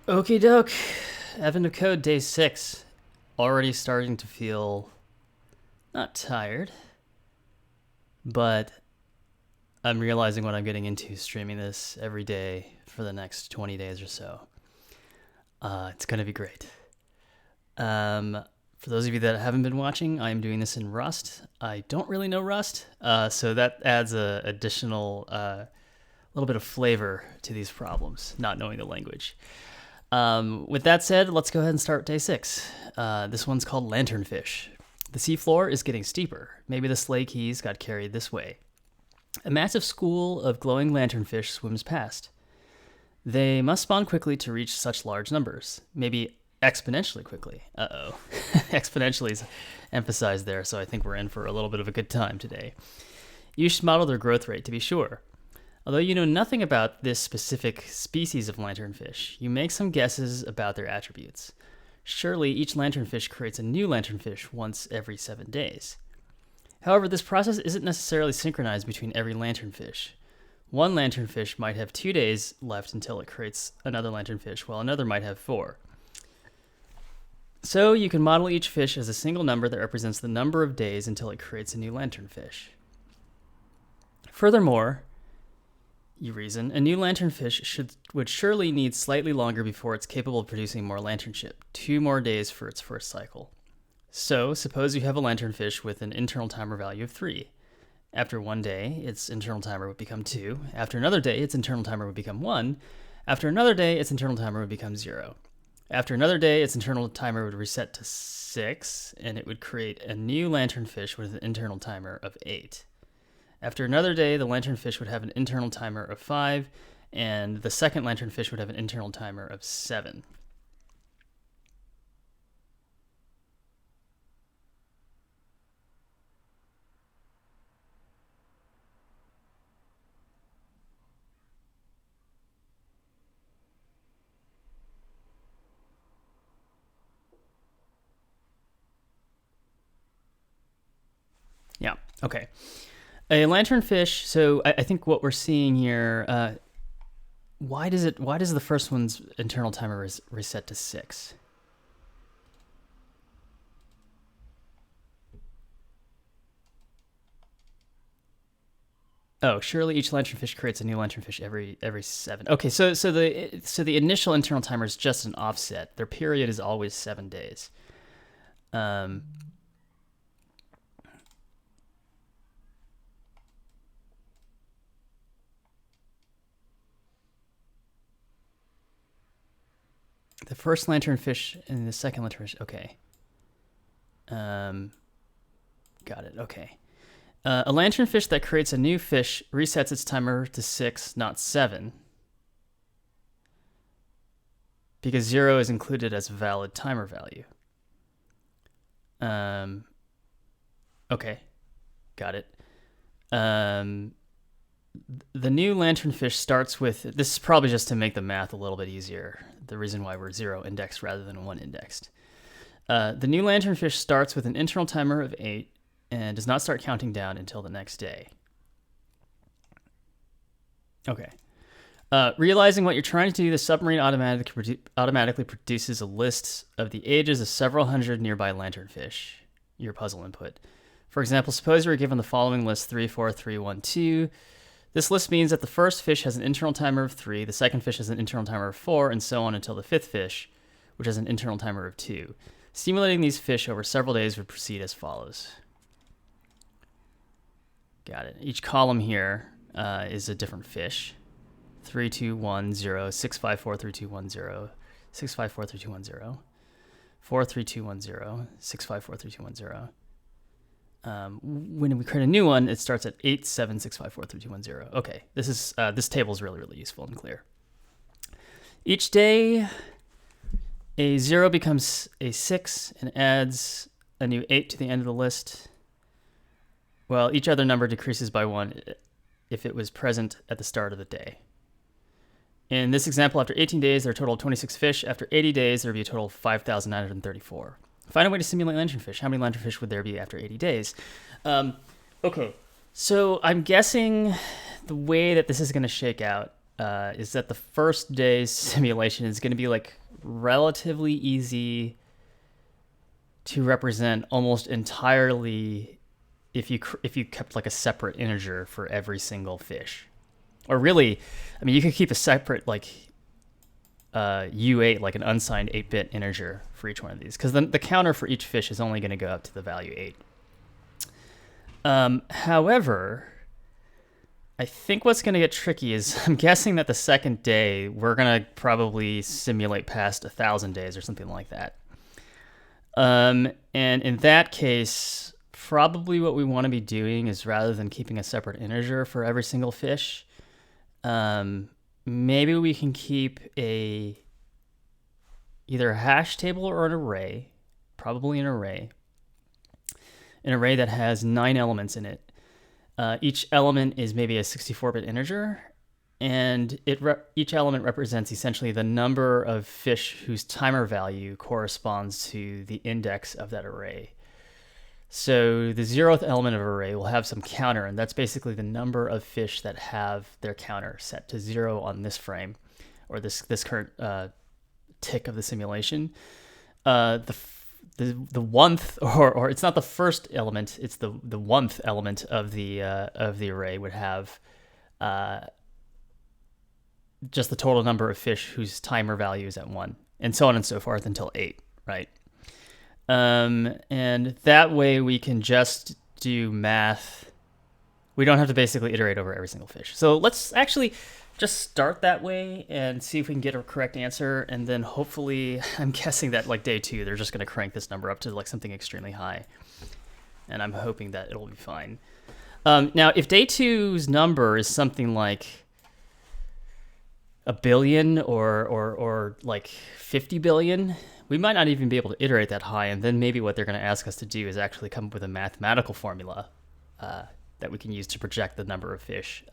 Okie doke. Advent of Code, day 6. Already starting to feel not tired, but I'm realizing what I'm getting into streaming this every day for the next 20 days or so. It's going to be great. For those of you that haven't been watching, I'm doing this in Rust. I don't really know Rust, so that adds a additional little bit of flavor to these problems, not knowing the language. With that said, let's go ahead and start day 6. This one's called Lanternfish. The seafloor is getting steeper. Maybe the sleigh keys got carried this way. A massive school of glowing lanternfish swims past. They must spawn quickly to reach such large numbers. Maybe exponentially quickly. Uh-oh. Exponentially is emphasized there, so I think we're in for a little bit of a good time today. You should model their growth rate to be sure. Although you know nothing about this specific species of lanternfish, you make some guesses about their attributes. Surely each lanternfish creates a new lanternfish once every 7 days. However, this process isn't necessarily synchronized between every lanternfish. One lanternfish might have 2 days left until it creates another lanternfish, while another might have 4. So you can model each fish as a single number that represents the number of days until it creates a new lanternfish. Furthermore, you reason, a new lanternfish would surely need slightly longer before it's capable of producing more lanternship, 2 more days for its first cycle. So, suppose you have a lanternfish with an internal timer value of 3. After 1 day, its internal timer would become 2. After another day, its internal timer would become 1. After another day, its internal timer would become 0. After another day, its internal timer would reset to 6, and it would create a new lanternfish with an internal timer of 8. After another day, the lanternfish would have an internal timer of 5, and the second lanternfish would have an internal timer of 7. Yeah, okay. A lanternfish, so I think what we're seeing here, why does the first one's internal timer reset to 6? Oh, surely each lanternfish creates a new lanternfish every 7. Okay, so the initial internal timer is just an offset. Their period is always 7 days. The first lanternfish and the second lanternfish. Okay. Got it. Okay. A lanternfish that creates a new fish resets its timer to 6, not 7. Because 0 is included as a valid timer value. Okay. Got it. The new lanternfish starts with, this is probably just to make the math a little bit easier, the reason why we're 0 indexed rather than 1 indexed. The new lanternfish starts with an internal timer of 8 and does not start counting down until the next day. Okay. Realizing what you're trying to do, the submarine automatically produces a list of the ages of several hundred nearby lanternfish, your puzzle input. For example, suppose you were given the following list: 3, 4, 3, 1, 2. This list means that the first fish has an internal timer of 3, the second fish has an internal timer of 4, and so on until the fifth fish, which has an internal timer of 2. Simulating these fish over several days would proceed as follows. Got it. Each column here is a different fish. 3, 2, 1, 0, 6, 5, 4, 3, 2, 1, 0, 6, 5, 4, 3, 2, 1, 0, 4, 3, 2, 1, 0, 6, 5, 4, 3, 2, 1, 0. When we create a new one, it starts at 8, 7, 6, 5, 4, 3, 2, 1, 0. Okay, this table is really, really useful and clear. Each day, a 0 becomes a 6 and adds a new 8 to the end of the list. Well, each other number decreases by 1 if it was present at the start of the day. In this example, after 18 days, there are a total of 26 fish. After 80 days, there would be a total of 5,934. Find a way to simulate lanternfish. How many lanternfish would there be after 80 days? Okay, so I'm guessing the way that this is going to shake out is that the first day's simulation is going to be like relatively easy to represent almost entirely if you kept like a separate integer for every single fish. Or really, I mean, you could keep a separate like U8, like an unsigned 8-bit integer for each one of these, because then the counter for each fish is only going to go up to the value 8. However, I think what's going to get tricky is I'm guessing that the second day we're going to probably simulate past 1,000 days or something like that. And in that case, probably what we want to be doing is, rather than keeping a separate integer for every single fish, maybe we can keep either a hash table or an array, probably an array that has 9 elements in it. Each element is maybe a 64-bit integer, and each element represents essentially the number of fish whose timer value corresponds to the index of that array. So the 0th element of an array will have some counter, and that's basically the number of fish that have their counter set to 0 on this frame, or this current tick of the simulation. The 1th, or it's not the first element, it's the 1th element of the array would have just the total number of fish whose timer value is at 1, and so on and so forth until 8, right? And that way we can just do math. We don't have to basically iterate over every single fish. So let's actually just start that way and see if we can get a correct answer. And then hopefully, I'm guessing that like day 2, they're just going to crank this number up to like something extremely high. And I'm hoping that it'll be fine. Now, if day 2's number is something like 1 billion or like 50 billion, we might not even be able to iterate that high, and then maybe what they're going to ask us to do is actually come up with a mathematical formula that we can use to project the number of fish,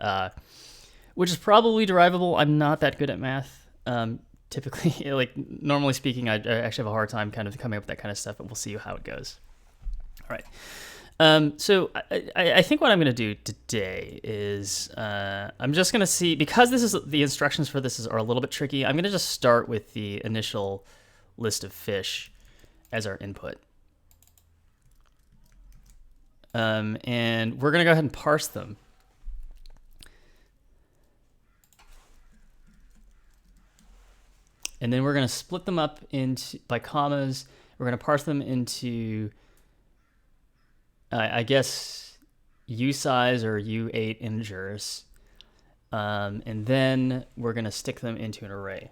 which is probably derivable. I'm not that good at math. Typically, like normally speaking, I actually have a hard time kind of coming up with that kind of stuff, but we'll see how it goes. All right. So I think what I'm going to do today is I'm just going to see, because the instructions for this are a little bit tricky, I'm going to just start with the initial list of fish as our input. And we're going to go ahead and parse them. And then we're going to split them up by commas. We're going to parse them into, I guess, U size or U8 integers. And then we're going to stick them into an array.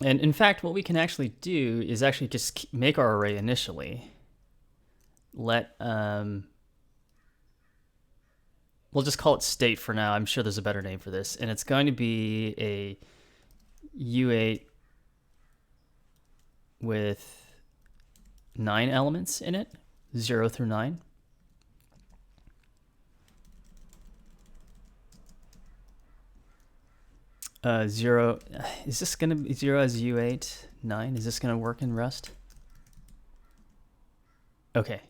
And in fact, what we can actually do is actually just make our array initially. We'll just call it state for now. I'm sure there's a better name for this. And it's going to be a U8 with 9 elements in it, 0 through 9. Zero, is this going to be 0 as U8, 9? Is this going to work in Rust? Okay,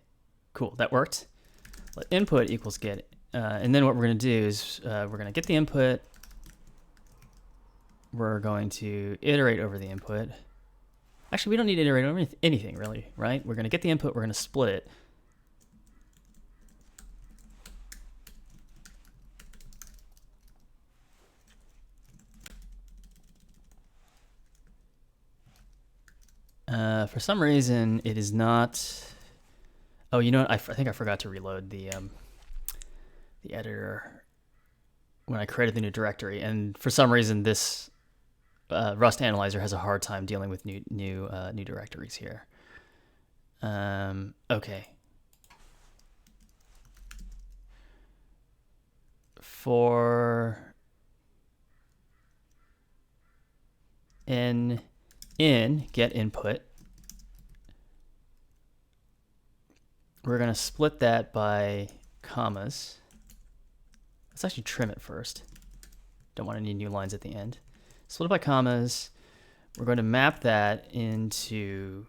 cool, that worked. Let input equals get, and then what we're going to do is we're going to get the input. We're going to iterate over the input. Actually, we don't need to iterate over anything really, right? We're going to get the input, we're going to split it. For some reason, it is not. Oh, you know what? I think I forgot to reload the editor when I created the new directory, and for some reason, this Rust analyzer has a hard time dealing with new directories here. Okay. For in get input, we're going to split that by commas. Let's actually trim it first. Don't want any new lines at the end. Split it by commas. We're going to map that into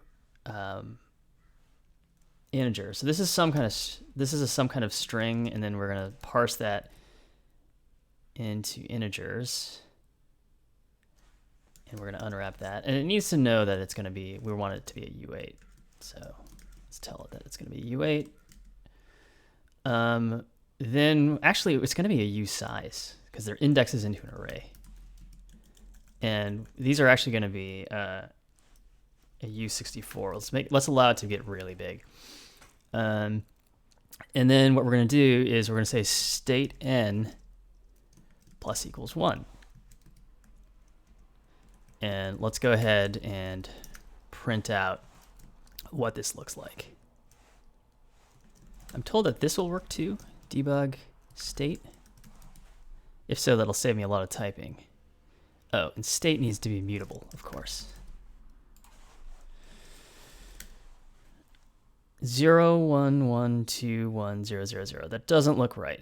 integer. So this is some kind of string, and then we're gonna parse that into integers, and we're gonna unwrap that, and it needs to know that it's gonna be, we want it to be a U8. So let's tell it that it's gonna be a U8. Then actually it's gonna be a U size because they're indexes into an array, and these are actually gonna be a U64. Let's allow it to get really big. And then what we're going to do is we're going to say state n plus equals 1. And let's go ahead and print out what this looks like. I'm told that this will work too. Debug state. If so, that'll save me a lot of typing. Oh, and state needs to be mutable, of course. 0, 1, 1, 2, 1, 0, 0, 0. That doesn't look right.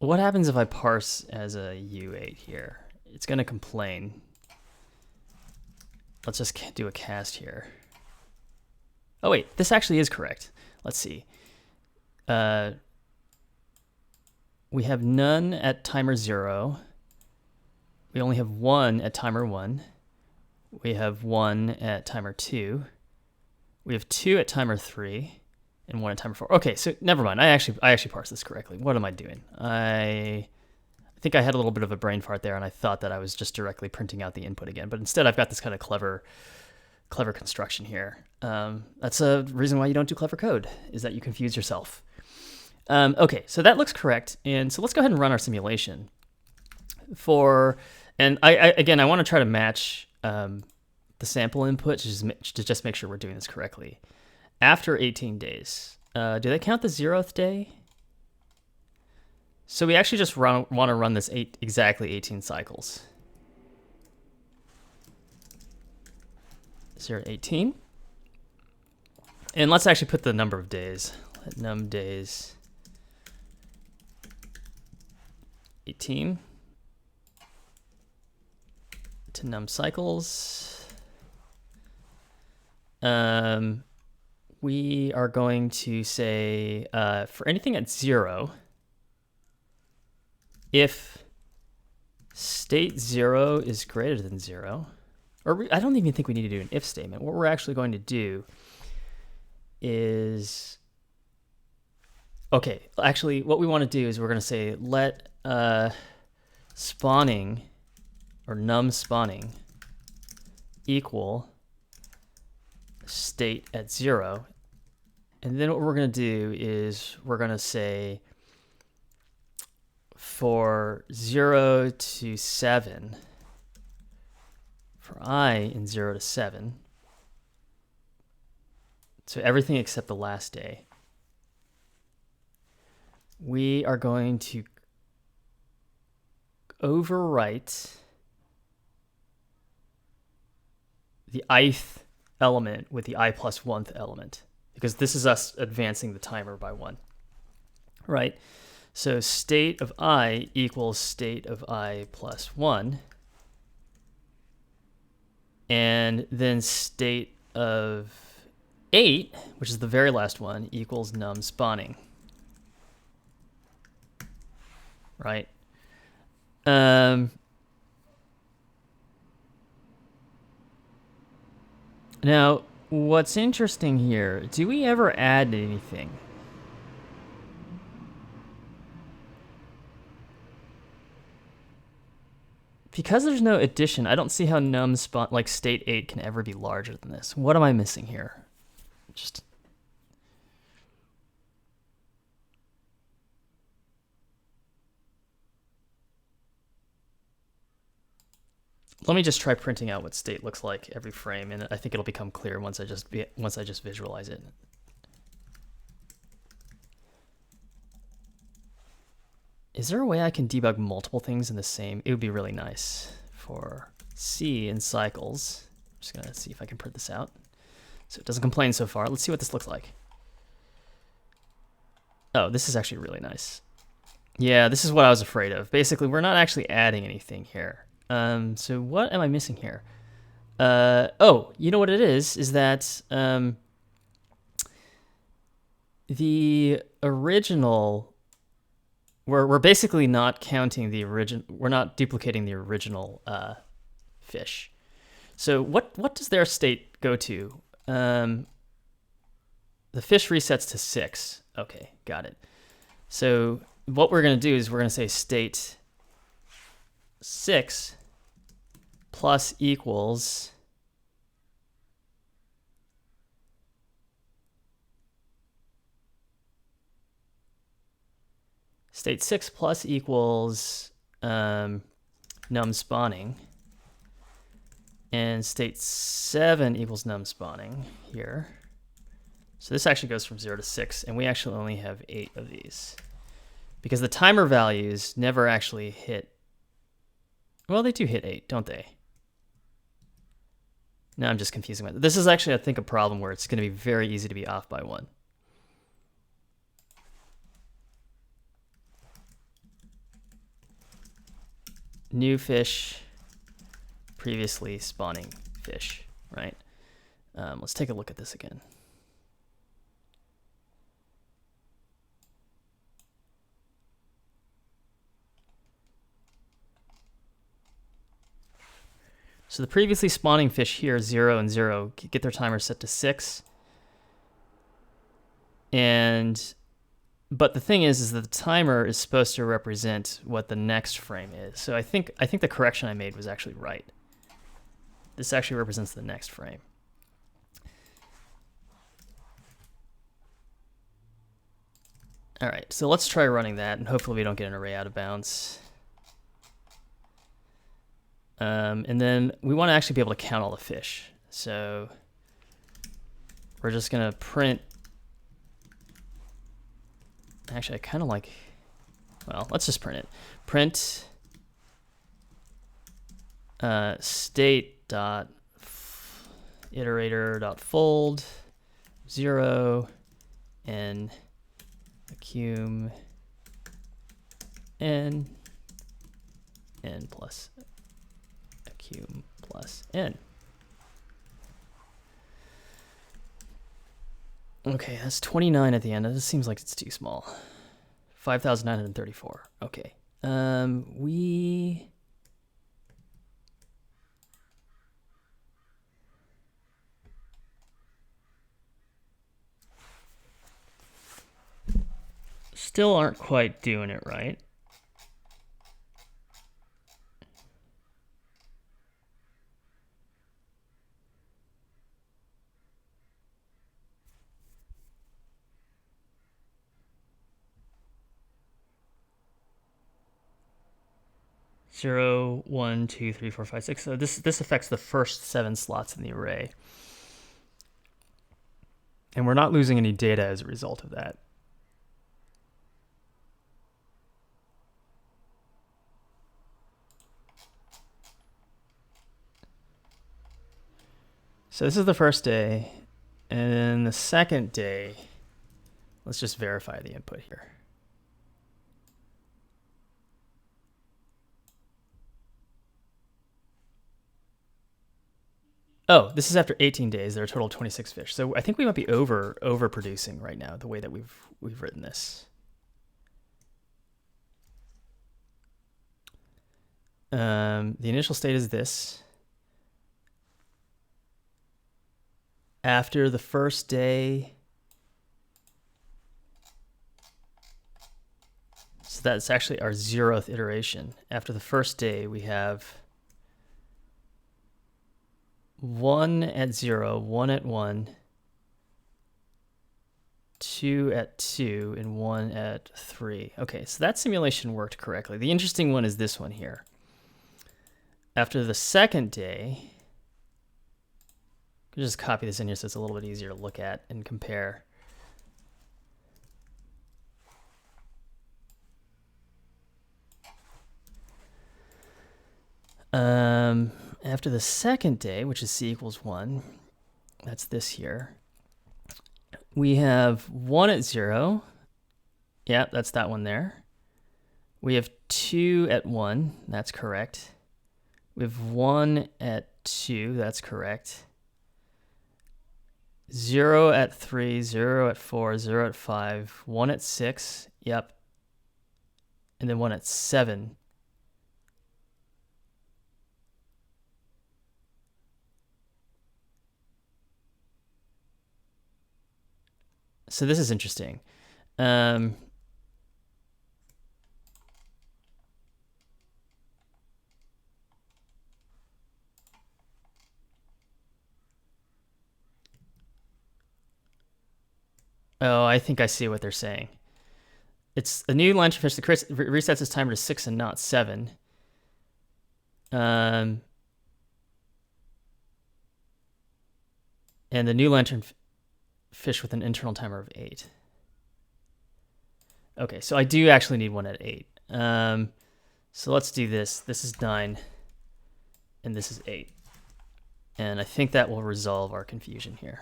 What happens if I parse as a U8 here? It's going to complain. Let's just do a cast here. Oh wait, this actually is correct. Let's see. We have none at timer 0. We only have 1 at timer 1. We have 1 at timer 2. We have 2 at timer 3 and 1 at timer 4. Okay, so never mind. I actually parsed this correctly. What am I doing? I think I had a little bit of a brain fart there, and I thought that I was just directly printing out the input again. But instead, I've got this kind of clever construction here. That's a reason why you don't do clever code, is that you confuse yourself. Okay, so that looks correct. And so let's go ahead and run our simulation. And I want to try to match the sample input to just make sure we're doing this correctly. After 18 days, do they count the 0th day? So we actually just want to run this exactly 18 cycles. 0 to 18. And let's actually put the number of days. Let num days 18. To num cycles. We are going to say for anything at 0, if state 0 is greater than 0, or I don't even think we need to do an if statement. What we're actually going to do is, okay, actually what we want to do is we're going to say let spawning or num spawning equal state at 0. And then what we're going to do is we're going to say for 0 to 7, for I in 0 to 7, so everything except the last day, we are going to overwrite the ith element with the I plus 1th element, because this is us advancing the timer by 1, right? So state of I equals state of I plus 1, and then state of 8, which is the very last one, equals num spawning, right? Now, what's interesting here, do we ever add anything? Because there's no addition, I don't see how num spawn, like state 8 can ever be larger than this. What am I missing here? Just let me just try printing out what state looks like every frame, and I think it'll become clear once I just visualize it. Is there a way I can debug multiple things in the same? It would be really nice. For C in cycles, I'm just gonna see if I can print this out. So it doesn't complain so far. Let's see what this looks like. Oh, this is actually really nice. Yeah, this is what I was afraid of. Basically, we're not actually adding anything here. So what am I missing here? Oh, you know what it is that the original, we're basically not counting the original, we're not duplicating the original fish. So what does their state go to? The fish resets to 6. Okay, got it. So what we're going to do is we're going to say state 6 plus equals state 6 plus equals num spawning, and state 7 equals num spawning here. So this actually goes from 0 to 6, and we actually only have 8 of these because the timer values never actually hit. Well, they do hit 8, don't they? No, I'm just confusing myself. This is actually, I think, a problem where it's going to be very easy to be off by 1. New fish, previously spawning fish, right? Let's take a look at this again. So the previously spawning fish here, 0 and 0, get their timer set to 6. But the thing is that the timer is supposed to represent what the next frame is. So I think the correction I made was actually right. This actually represents the next frame. All right, so let's try running that, and hopefully we don't get an array out of bounds. And then we want to actually be able to count all the fish. So we're just going to print. Actually, I kind of like, well, let's just print it. Print state dot iterator dot fold 0 and accum n plus accum plus n. Okay, that's 29 at the end. This seems like it's too small. 5,934. Okay. We still aren't quite doing it right. Zero, 1, 2, 3, 4, 5, 6. So this affects the first 7 slots in the array. And we're not losing any data as a result of that. So this is the first day. And then the second day, let's just verify the input here. Oh, this is after 18 days. There are a total of 26 fish. So I think we might be overproducing right now, the way that we've written this. The initial state is this. After the first day, so that's actually our 0th iteration. After the first day, we have 1 at 0, 1 at 1, 2 at 2, and 1 at 3. Okay, so that simulation worked correctly. The interesting one is this one here. After the second day, I'll just copy this in here so it's a little bit easier to look at and compare. After the second day, which is c equals 1, that's this here, we have 1 at 0. Yeah, that's that one there. We have 2 at 1. That's correct. We have 1 at 2, that's correct. 0 at 3, 0 at 4, 0 at 5, 1 at 6, yep. And then 1 at 7. So this is interesting. Oh, I think I see what they're saying. It's a new lanternfish that resets its timer to 6 and not 7. And the new lanternfish with an internal timer of 8. Okay, so I do actually need 1 at 8. So let's do this. This is 9, and this is 8. And I think that will resolve our confusion here.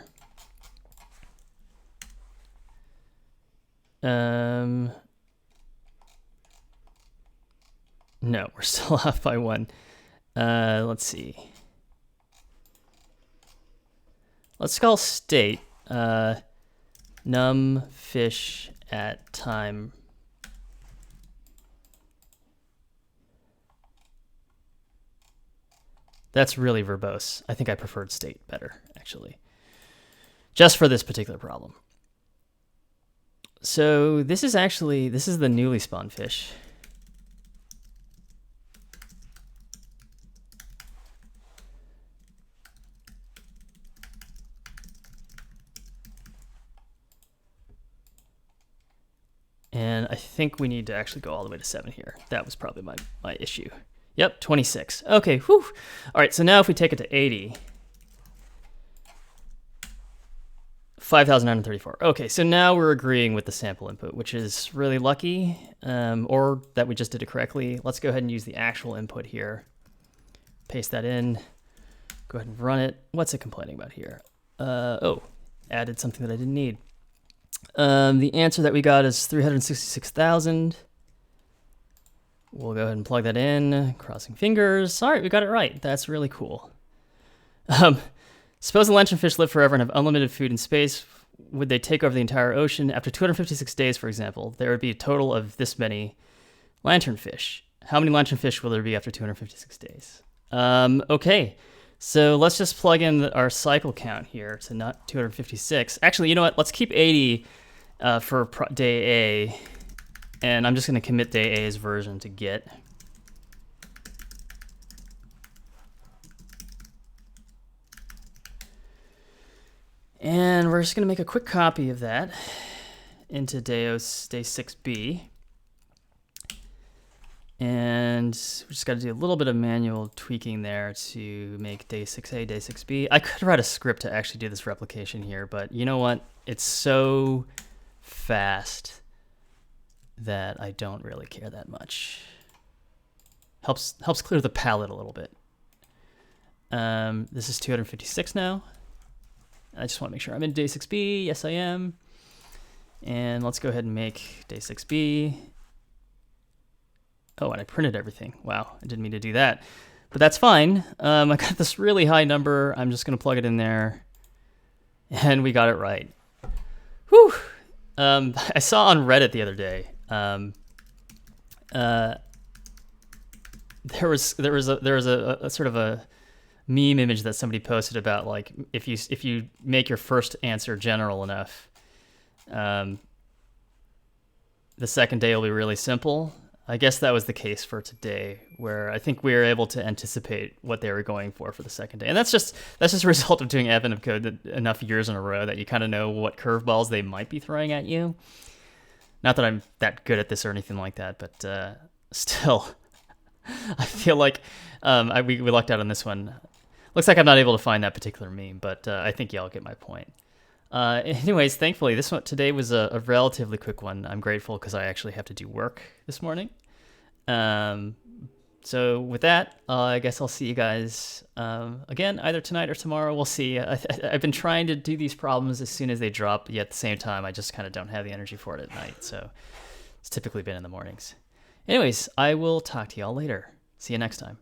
No, we're still off by 1. Let's see. Let's call state num fish at time. That's really verbose. I think I preferred state better, actually. Just for this particular problem. So this is the newly spawned fish. And I think we need to actually go all the way to 7 here. That was probably my issue. Yep, 26. Okay, whew. All right, so now if we take it to 80, 5,934. Okay, so now we're agreeing with the sample input, which is really lucky, or that we just did it correctly. Let's go ahead and use the actual input here. Paste that in. Go ahead and run it. What's it complaining about here? Oh, added something that I didn't need. The answer that we got is 366,000. We'll go ahead and plug that in, crossing fingers. All right, we got it right. That's really cool. Suppose the lanternfish live forever and have unlimited food and space. Would they take over the entire ocean? After 256 days, for example, there would be a total of this many lanternfish. How many lanternfish will there be after 256 days? Okay, so let's just plug in our cycle count here to not 256. Actually, you know what? Let's keep 80 for day A. And I'm just going to commit day A's version to Git. And we're just going to make a quick copy of that into day 6B. And we just got to do a little bit of manual tweaking there to make day 6A, day 6B. I could write a script to actually do this replication here, but you know what? It's so fast that I don't really care that much. Helps clear the palette a little bit. This is 256 now. I just want to make sure I'm in day 6B. Yes, I am. And let's go ahead and make day 6B. Oh, and I printed everything. Wow, I didn't mean to do that. But that's fine. I got this really high number. I'm just going to plug it in there. And we got it right. Whew. I saw on Reddit the other day, there was a sort of a meme image that somebody posted about, like, if you make your first answer general enough, the second day will be really simple. I guess that was the case for today, where I think we were able to anticipate what they were going for the second day. And that's just a result of doing advent of code enough years in a row that you kind of know what curveballs they might be throwing at you. Not that I'm that good at this or anything like that, but still, I feel like we lucked out on this one. Looks like I'm not able to find that particular meme, but I think y'all get my point. Anyways, thankfully, this one today was a relatively quick one. I'm grateful because I actually have to do work this morning. So with that, I guess I'll see you guys again either tonight or tomorrow. We'll see. I've been trying to do these problems as soon as they drop, yet at the same time, I just kind of don't have the energy for it at night. So it's typically been in the mornings. Anyways, I will talk to y'all later. See you next time.